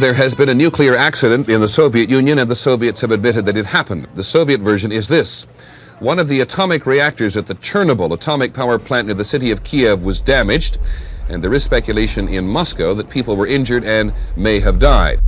There has been a nuclear accident in the Soviet Union, and the Soviets have admitted that it happened. The Soviet version is this. One of the atomic reactors at the Chernobyl atomic power plant near the city of Kiev was damaged, and there is speculation in Moscow that people were injured and may have died.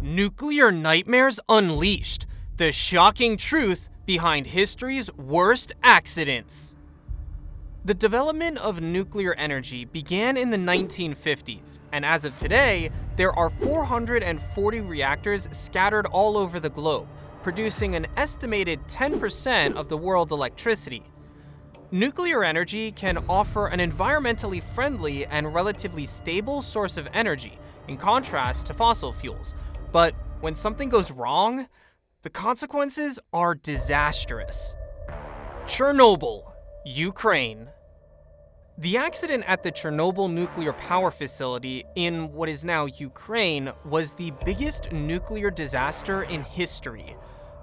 Nuclear nightmares unleashed. The shocking truth behind history's worst accidents. The development of nuclear energy began in the 1950s, and as of today, there are 440 reactors scattered all over the globe, producing an estimated 10% of the world's electricity. Nuclear energy can offer an environmentally friendly and relatively stable source of energy, in contrast to fossil fuels. But when something goes wrong, the consequences are disastrous. Chernobyl, Ukraine. The accident at the Chernobyl nuclear power facility in what is now Ukraine was the biggest nuclear disaster in history.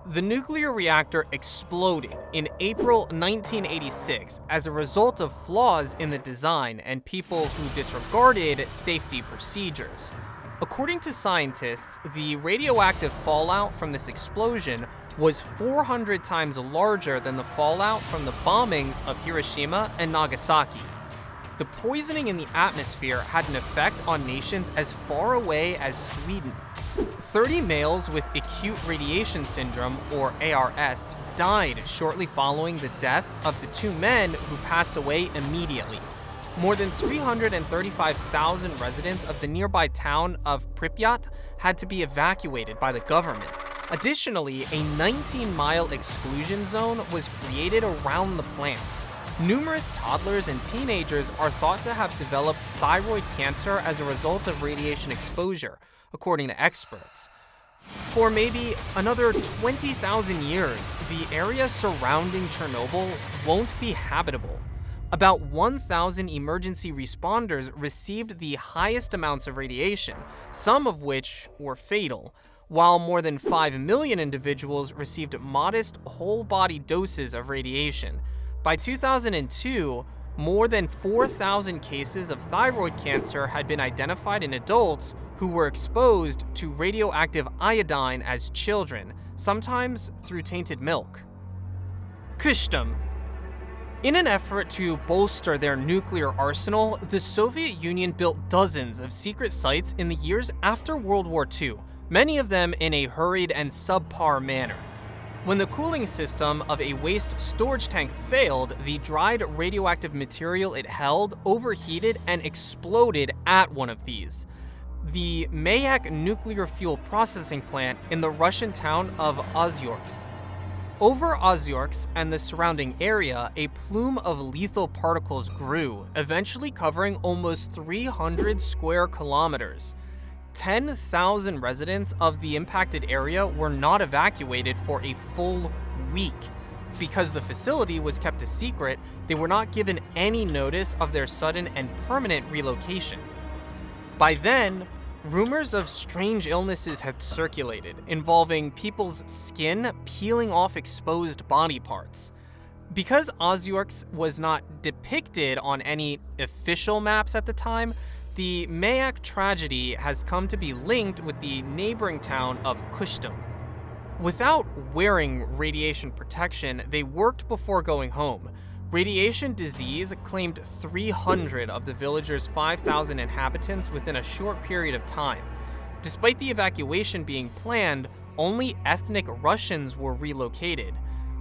The nuclear reactor exploded in April 1986 as a result of flaws in the design and people who disregarded safety procedures. According to scientists, the radioactive fallout from this explosion was 400 times larger than the fallout from the bombings of Hiroshima and Nagasaki. The poisoning in the atmosphere had an effect on nations as far away as Sweden. 30 males with acute radiation syndrome, or ARS, died shortly following the deaths of the two men who passed away immediately. More than 335,000 residents of the nearby town of Pripyat had to be evacuated by the government. Additionally, a 19-mile exclusion zone was created around the plant. Numerous toddlers and teenagers are thought to have developed thyroid cancer as a result of radiation exposure, according to experts. For maybe another 20,000 years, the area surrounding Chernobyl won't be habitable. About 1,000 emergency responders received the highest amounts of radiation, some of which were fatal, while more than 5 million individuals received modest whole-body doses of radiation. By 2002, more than 4,000 cases of thyroid cancer had been identified in adults who were exposed to radioactive iodine as children, sometimes through tainted milk. Kyshtym. In an effort to bolster their nuclear arsenal, the Soviet Union built dozens of secret sites in the years after World War II, many of them in a hurried and subpar manner. When the cooling system of a waste storage tank failed, the dried radioactive material it held overheated and exploded at one of these. The Mayak nuclear fuel processing plant in the Russian town of Ozyorsk. Over Ozyorsk and the surrounding area, a plume of lethal particles grew, eventually covering almost 300 square kilometers. 10,000 residents of the impacted area were not evacuated for a full week. Because the facility was kept a secret, they were not given any notice of their sudden and permanent relocation. By then, rumors of strange illnesses had circulated, involving people's skin peeling off exposed body parts. Because Ozyorsk was not depicted on any official maps at the time, the Mayak tragedy has come to be linked with the neighboring town of Kyshtym. Without wearing radiation protection, they worked before going home. Radiation disease claimed 300 of the village's 5,000 inhabitants within a short period of time. Despite the evacuation being planned, only ethnic Russians were relocated.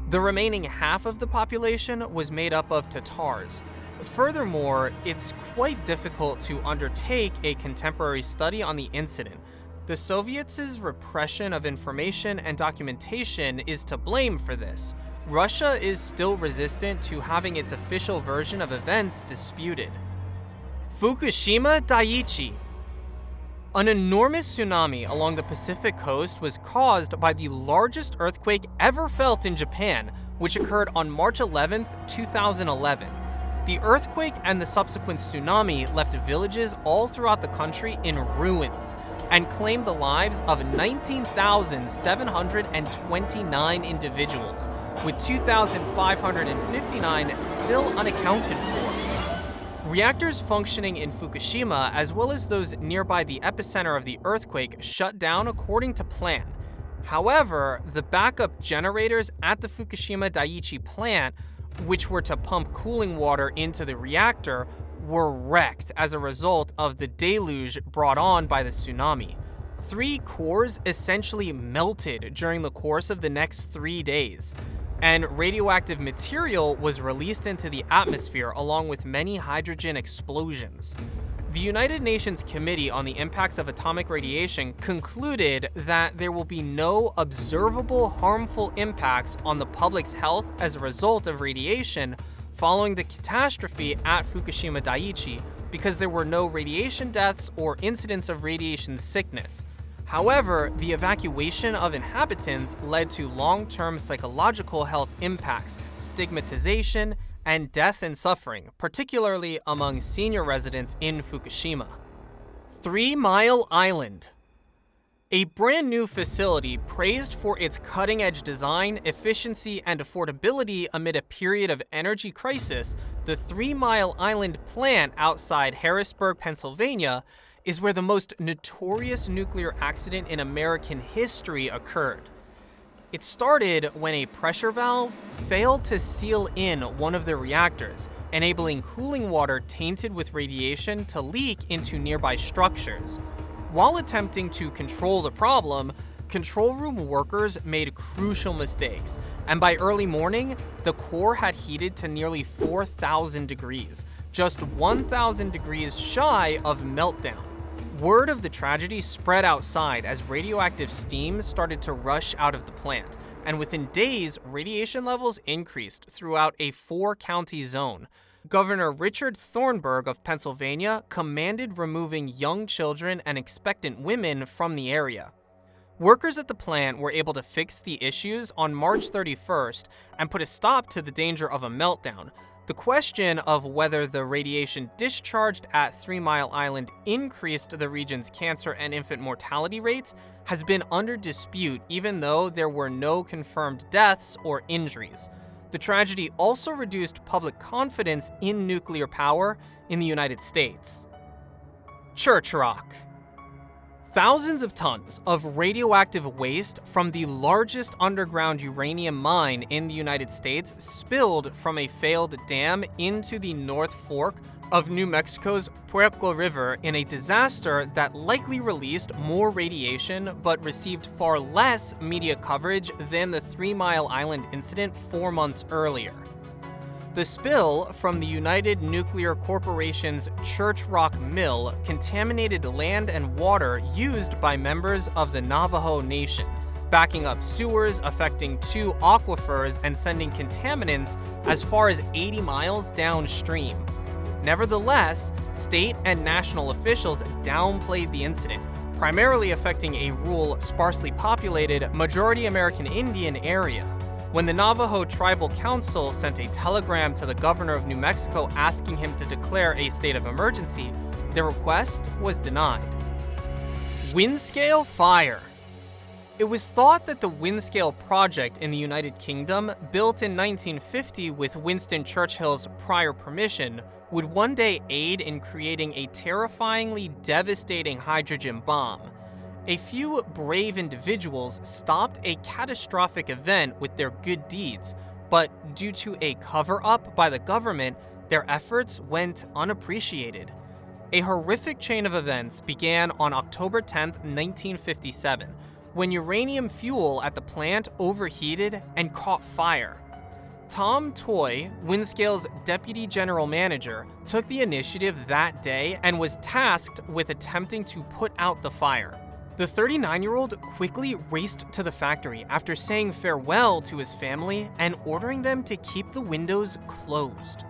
The remaining half of the population was made up of Tatars. Furthermore, it's quite difficult to undertake a contemporary study on the incident. The Soviets' repression of information and documentation is to blame for this. Russia is still resistant to having its official version of events disputed. Fukushima Daiichi. An enormous tsunami along the Pacific coast was caused by the largest earthquake ever felt in Japan, which occurred on March 11, 2011. The earthquake and the subsequent tsunami left villages all throughout the country in ruins and claimed the lives of 19,729 individuals, with 2,559 still unaccounted for. Reactors functioning in Fukushima, as well as those nearby the epicenter of the earthquake, shut down according to plan. However, the backup generators at the Fukushima Daiichi plant, which were to pump cooling water into the reactor, were wrecked as a result of the deluge brought on by the tsunami. 3 cores essentially melted during the course of the next 3 days, and radioactive material was released into the atmosphere along with many hydrogen explosions. The United Nations Committee on the Impacts of Atomic Radiation concluded that there will be no observable harmful impacts on the public's health as a result of radiation following the catastrophe at Fukushima Daiichi because there were no radiation deaths or incidents of radiation sickness. However, the evacuation of inhabitants led to long-term psychological health impacts, stigmatization, and death and suffering, particularly among senior residents in Fukushima. 3 Mile Island. A brand new facility praised for its cutting-edge design, efficiency, and affordability amid a period of energy crisis, the 3 Mile Island plant outside Harrisburg, Pennsylvania, is where the most notorious nuclear accident in American history occurred. It started when a pressure valve failed to seal in one of the reactors, enabling cooling water tainted with radiation to leak into nearby structures. While attempting to control the problem, control room workers made crucial mistakes, and by early morning, the core had heated to nearly 4,000 degrees, just 1,000 degrees shy of meltdown. Word of the tragedy spread outside as radioactive steam started to rush out of the plant, and within days, radiation levels increased throughout a 4-county zone. Governor Richard Thornburgh of Pennsylvania commanded removing young children and expectant women from the area. Workers at the plant were able to fix the issues on March 31st and put a stop to the danger of a meltdown. The question of whether the radiation discharged at 3 Mile Island increased the region's cancer and infant mortality rates has been under dispute, even though there were no confirmed deaths or injuries. The tragedy also reduced public confidence in nuclear power in the United States. Church Rock. Thousands of tons of radioactive waste from the largest underground uranium mine in the United States spilled from a failed dam into the North Fork of New Mexico's Puerco River in a disaster that likely released more radiation but received far less media coverage than the 3 Mile Island incident 4 months earlier. The spill from the United Nuclear Corporation's Church Rock Mill contaminated land and water used by members of the Navajo Nation, backing up sewers, affecting 2 aquifers, and sending contaminants as far as 80 miles downstream. Nevertheless, state and national officials downplayed the incident, primarily affecting a rural, sparsely populated, majority American Indian area. When the Navajo Tribal Council sent a telegram to the governor of New Mexico asking him to declare a state of emergency, their request was denied. Windscale fire. It was thought that the Windscale project in the United Kingdom, built in 1950 with Winston Churchill's prior permission, would one day aid in creating a terrifyingly devastating hydrogen bomb. A few brave individuals stopped a catastrophic event with their good deeds, but due to a cover-up by the government, their efforts went unappreciated. A horrific chain of events began on October 10, 1957, when uranium fuel at the plant overheated and caught fire. Tom Toy, Windscale's deputy general manager, took the initiative that day and was tasked with attempting to put out the fire. The 39-year-old quickly raced to the factory after saying farewell to his family and ordering them to keep the windows closed.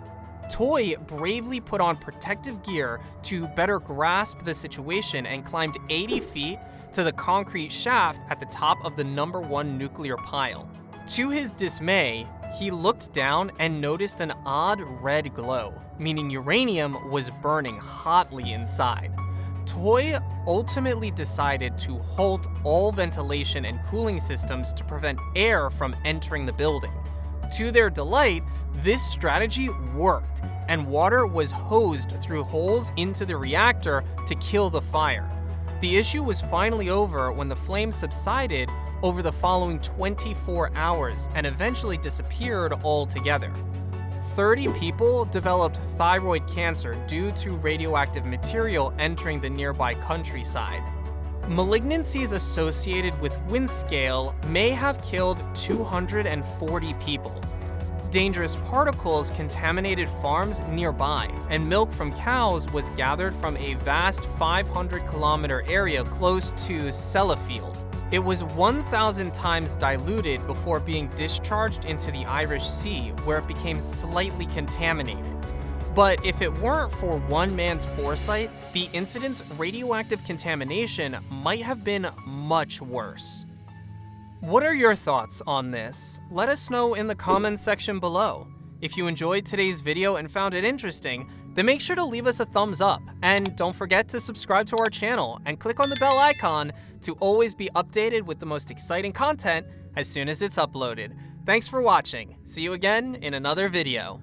Toy bravely put on protective gear to better grasp the situation and climbed 80 feet to the concrete shaft at the top of the number 1 nuclear pile. To his dismay, he looked down and noticed an odd red glow, meaning uranium was burning hotly inside. Toy ultimately decided to halt all ventilation and cooling systems to prevent air from entering the building. To their delight, this strategy worked, and water was hosed through holes into the reactor to kill the fire. The issue was finally over when the flames subsided over the following 24 hours and eventually disappeared altogether. 30 people developed thyroid cancer due to radioactive material entering the nearby countryside. Malignancies associated with Windscale may have killed 240 people. Dangerous particles contaminated farms nearby, and milk from cows was gathered from a vast 500-kilometer area close to Sellafield. It was 1,000 times diluted before being discharged into the Irish Sea, where it became slightly contaminated. But if it weren't for one man's foresight, the incident's radioactive contamination might have been much worse. What are your thoughts on this? Let us know in the comments section below. If you enjoyed today's video and found it interesting, then make sure to leave us a thumbs up, and don't forget to subscribe to our channel and click on the bell icon to always be updated with the most exciting content as soon as it's uploaded. Thanks for watching. See you again in another video.